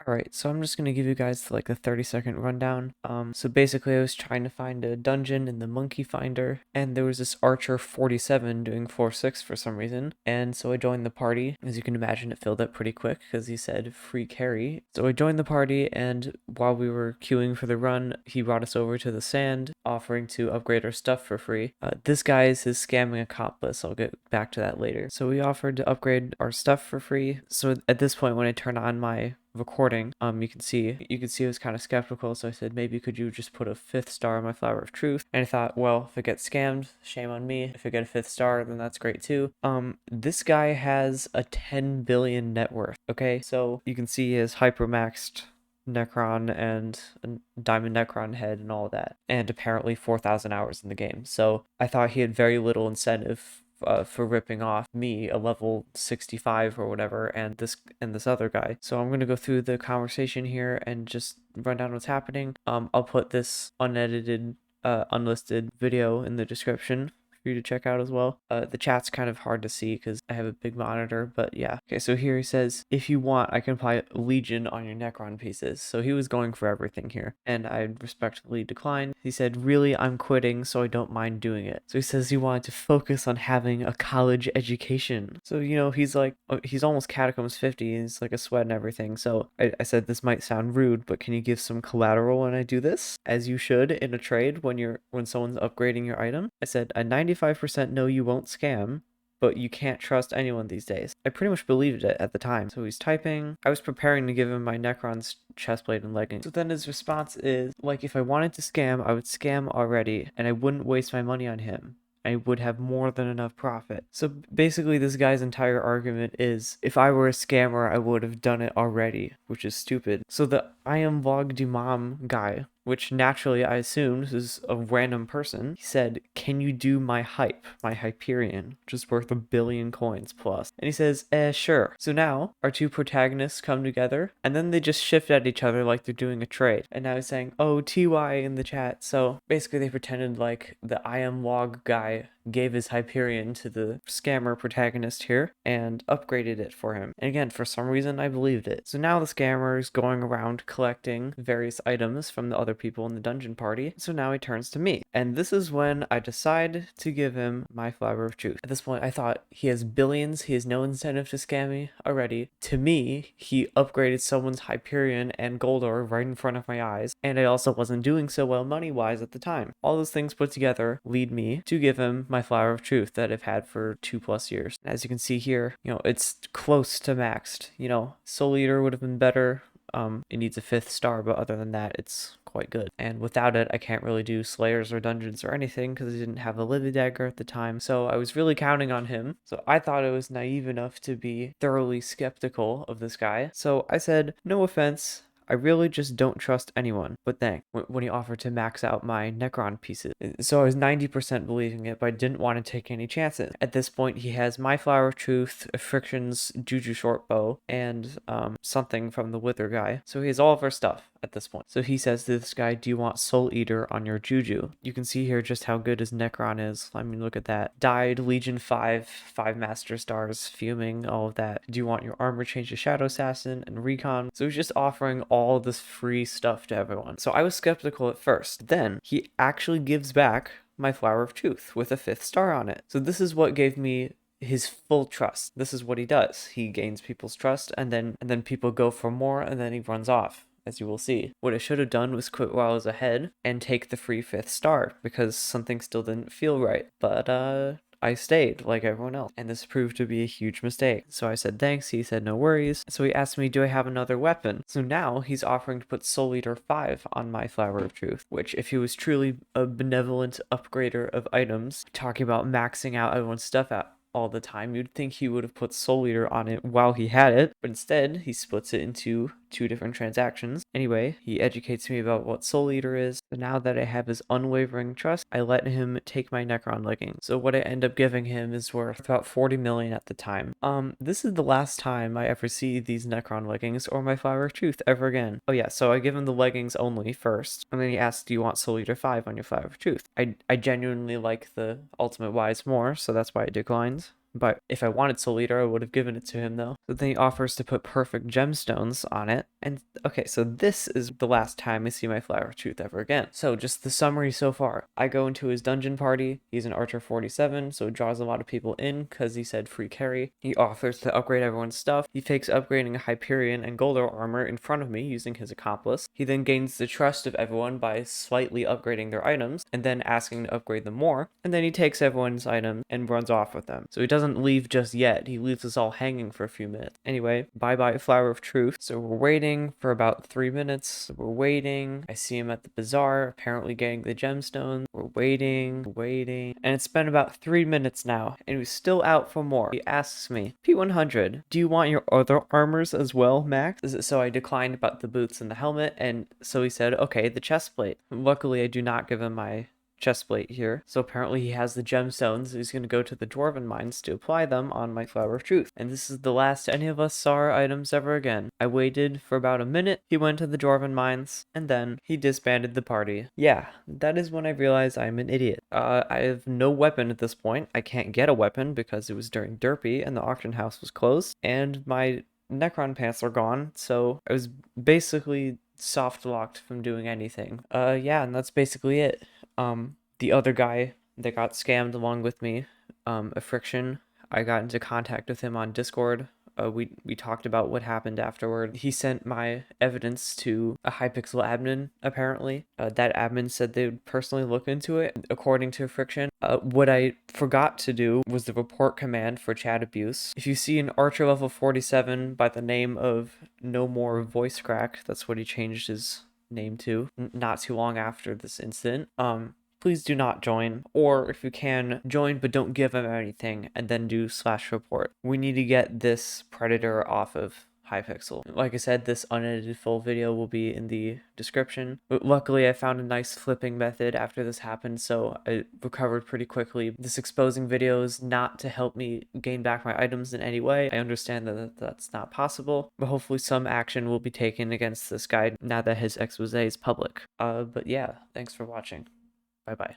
Alright, so I'm just gonna give you guys like a 30-second rundown. So basically I was trying to find a dungeon in the monkey finder, and there was this archer 47 doing 4-6 for some reason, and so I joined the party. As you can imagine, it filled up pretty quick because he said free carry. So I joined the party, and while we were queuing for the run, he brought us over to the sand, offering to upgrade our stuff for free. This guy is his scamming accomplice. I'll get back to that later. So we offered to upgrade our stuff for free. So at this point, when I turn on my recording, you can see I was kind of skeptical, so I said, maybe could you just put a 5th star on my flower of truth? And I thought, well, if it gets scammed, shame on me. If I get a 5th star, then that's great too. This guy has a 10 billion net worth. Okay, so you can see his hypermaxed Necron and a Diamond Necron head and all that, and apparently 4,000 hours in the game. So I thought he had very little incentive for ripping off me, a level 65 or whatever, and this other guy. So I'm gonna go through the conversation here and just run down what's happening. I'll put this unedited, unlisted video in the description for you to check out as well. The chat's kind of hard to see because I have a big monitor, but yeah. Okay, so here he says, if you want, I can apply Legion on your Necron pieces. So he was going for everything here, and I respectfully declined. He said, really, I'm quitting, so I don't mind doing it. So he says he wanted to focus on having a college education. So, you know, he's like, he's almost Catacombs 50, he's like a sweat and everything. So I said, this might sound rude, but can you give some collateral when I do this? As you should in a trade when someone's upgrading your item. I said, a 95% no, you won't scam, but you can't trust anyone these days. I pretty much believed it at the time. So he's typing. I was preparing to give him my Necron's chestplate and leggings. So then his response is, like, if I wanted to scam, I would scam already, and I wouldn't waste my money on him. I would have more than enough profit. So basically this guy's entire argument is, if I were a scammer, I would have done it already, which is stupid. So the IamLogDmom guy, which naturally I assumed is a random person, he said, can you do my Hyperion, which is worth 1 billion coins plus? And he says, sure. So now our two protagonists come together, and then they just shift at each other like they're doing a trade. And now he's saying, oh, TY in the chat. So basically they pretended like the IamLog guy gave his Hyperion to the scammer protagonist here and upgraded it for him. And again, for some reason, I believed it. So now the scammer is going around collecting various items from the other people in the dungeon party. So now he turns to me. And this is when I decide to give him my flower of truth. At this point, I thought he has billions. He has no incentive to scam me already. To me, he upgraded someone's Hyperion and gold ore right in front of my eyes. And I also wasn't doing so well money-wise at the time. All those things put together lead me to give him my flower of truth that I've had for 2+ years. As you can see here, you know, it's close to maxed. You know, Soul Eater would have been better. It needs a 5th star, but other than that, it's quite good. And without it, I can't really do Slayers or Dungeons or anything because I didn't have a Living Dagger at the time. So I was really counting on him. So I thought I was naive enough to be thoroughly skeptical of this guy. So I said, no offense, I really just don't trust anyone. But then, when he offered to max out my Necron pieces. So I was 90% believing it, but I didn't want to take any chances. At this point, he has my Flower of Truth, Friction's Juju Shortbow, and something from the Wither guy. So he has all of our stuff at this point. So he says to this guy, do you want Soul Eater on your Juju? You can see here just how good his Necron is. I mean, look at that. Died, Legion 5, 5 Master Stars, Fuming, all of that. Do you want your armor change to Shadow Assassin and Recon? So he's just offering all this free stuff to everyone. So I was skeptical at first. Then he actually gives back my Flower of Truth with a 5th star on it. So this is what gave me his full trust. This is what he does. He gains people's trust, and then people go for more, and then he runs off, as you will see. What I should have done was quit while I was ahead and take the free 5th star because something still didn't feel right. But I stayed like everyone else, and this proved to be a huge mistake. So I said thanks, he said no worries. So he asked me, do I have another weapon? So now he's offering to put Soul Eater 5 on my Flower of Truth, which if he was truly a benevolent upgrader of items, talking about maxing out everyone's stuff out all the time, you'd think he would have put Soul Eater on it while he had it, but instead he splits it into 2 different transactions. Anyway, he educates me about what Soul Eater is. So now that I have his unwavering trust, I let him take my Necron leggings. So what I end up giving him is worth about 40 million at the time. This is the last time I ever see these Necron leggings or my Flower of Truth ever again. Oh yeah, so I give him the leggings only first, and then he asks, do you want Soul Eater 5 on your Flower of Truth? I genuinely like the Ultimate Wise more, so that's why I declined. But if I wanted Soul Eater, I would have given it to him though. But then he offers to put perfect gemstones on it. And okay, so this is the last time I see my Flower of Truth ever again. So just the summary so far. I go into his dungeon party. He's an Archer 47, so it draws a lot of people in because he said free carry. He offers to upgrade everyone's stuff. He fakes upgrading a Hyperion and Goldar armor in front of me using his accomplice. He then gains the trust of everyone by slightly upgrading their items and then asking to upgrade them more. And then he takes everyone's items and runs off with them. So he doesn't leave just yet. He leaves us all hanging for a few minutes. Anyway, bye-bye Flower of Truth. So we're waiting for about 3 minutes. So we're waiting. I see him at the bazaar, apparently getting the gemstones. We're waiting. And it's been about 3 minutes now, and he's still out for more. He asks me, P100, do you want your other armors as well, Max? So I declined about the boots and the helmet, and so he said, okay, the chest plate. Luckily, I do not give him my chest plate here. So apparently he has the gemstones. He's going to go to the Dwarven mines to apply them on my Flower of Truth. And this is the last any of us saw our items ever again. I waited for about a minute. He went to the Dwarven mines and then he disbanded the party. Yeah, that is when I realized I'm an idiot. I have no weapon at this point. I can't get a weapon because it was during Derpy and the auction house was closed. And my Necron pants are gone. So I was basically soft locked from doing anything. Yeah, and that's basically it. The other guy that got scammed along with me, a Friction, I got into contact with him on Discord. We talked about what happened afterward. He sent my evidence to a Hypixel admin, apparently. That admin said they would personally look into it, according to Friction. What I forgot to do was the report command for chat abuse. If you see an Archer level 47 by the name of No More Voice Crack, that's what he changed his name to, not too long after this incident, please do not join, or if you can, join but don't give him anything, and then do /report. We need to get this predator off of Hypixel. Like I said, this unedited full video will be in the description. But luckily, I found a nice flipping method after this happened, so I recovered pretty quickly. This exposing video is not to help me gain back my items in any way. I understand that that's not possible, but hopefully some action will be taken against this guy now that his expose is public. But yeah, thanks for watching. Bye-bye.